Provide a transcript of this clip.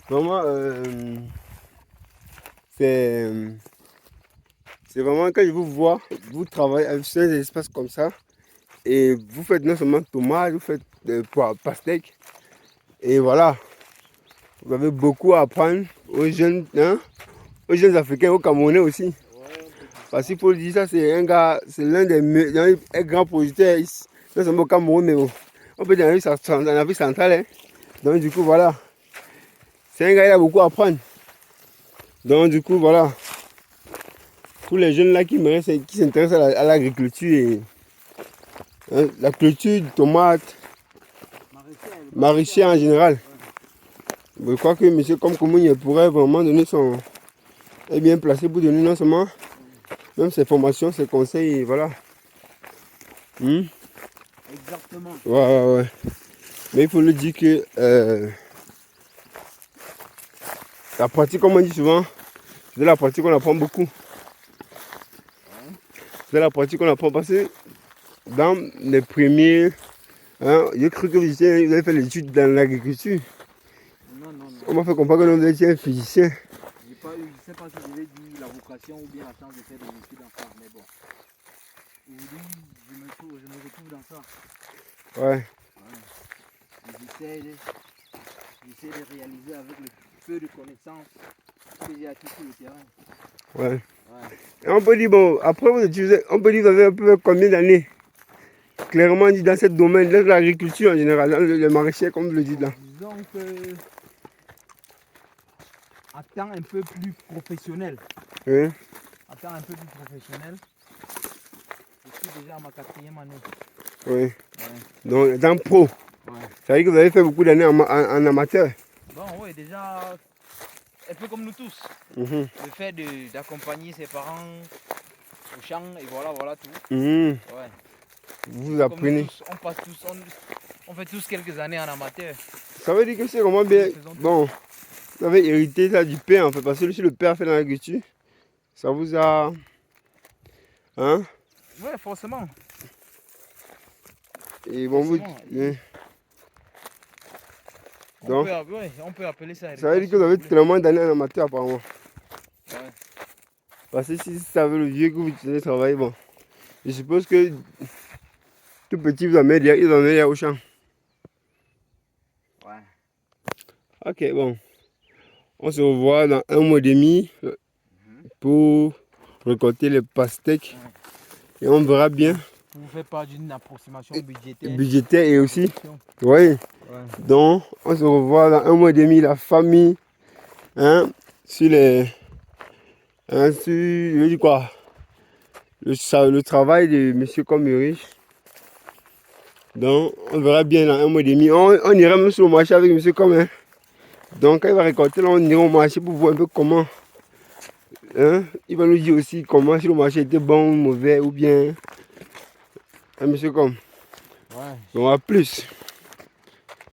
Vraiment, c'est vraiment quand je vous vois, vous travaillez sur des espaces comme ça. Et vous faites non seulement tomates, vous faites pastèques. Et voilà, vous avez beaucoup à apprendre aux jeunes, hein, aux jeunes Africains, aux Camerounais aussi. Parce qu'il faut le dire, ça c'est un gars, c'est l'un des un grand producteur ici, non seulement au Cameroun, mais on peut dire en Afrique centrale. Hein. Donc du coup, voilà, c'est un gars qui a beaucoup à apprendre. Donc du coup, voilà, tous les jeunes là qui s'intéressent à l'agriculture et hein, la culture de tomates, maraîcher en général. Je crois que M. Komkoumougne pourrait vraiment donner son... est bien placé pour donner non seulement même ses formations, ses conseils, et voilà. Exactement. Ouais. Mais il faut le dire que la pratique, comme on dit souvent, c'est la pratique qu'on apprend beaucoup. C'est la pratique qu'on apprend parce que dans les premiers... Hein, j'ai cru que vous avez fait l'étude dans l'agriculture. Non. On m'a fait comprendre que vous étiez un physicien. Je ne sais pas si je vais dire la vocation ou bien la chance de faire des études encore, mais bon. Aujourd'hui, je me retrouve dans ça. Ouais. J'essaie de réaliser avec le peu de connaissances que j'ai acquis sur le terrain. Ouais. Et on peut dire, bon, après vous utilisez, on peut dire que vous avez un peu combien d'années clairement dit dans ce domaine, dans l'agriculture en général, dans le maraîcher comme vous le dites là. Disons que à temps un peu plus professionnel. Oui. À temps un peu plus professionnel. Je suis déjà à ma 4e année. Oui. Ouais. Donc dans pro. Ouais. Ça veut dire que vous avez fait beaucoup d'années en amateur. Bon oui, déjà un peu comme nous tous. Le fait d'accompagner ses parents au champ et voilà tout. Ouais. Vous apprenez. Tous, on fait tous quelques années en amateur. Ça veut dire que c'est vraiment bien. Bon, vous avez hérité ça du père en fait, parce que si le père fait dans l'agriculture, ça vous a. Hein? Oui, forcément. Et bon, vous. Donc, on peut appeler ça. Ça veut dire que vous avez tellement d'années en amateur apparemment. Ouais. Parce que si vous savez le vieux que vous utilisez travailler, bon. Je suppose que tout petit vous en met derrière au champ. Ouais. Ok, bon. On se revoit dans 1 mois et demi pour récolter les pastèques. Et on verra bien. Vous faites pas d'une approximation budgétaire. Budgétaire et aussi. Oui. Donc, on se revoit dans 1 mois et demi, la famille. Hein, sur les. Hein, sur. Je veux dire quoi? Le travail de M. Commerich. Donc, on verra bien dans 1 mois et demi. On ira même sur le marché avec M. Commerich. Donc, quand il va récolter, là, on ira au marché pour voir un peu comment. Hein? Il va nous dire aussi comment, si le marché était bon ou mauvais, ou bien. Hein, monsieur Com. Ouais. Donc, à plus.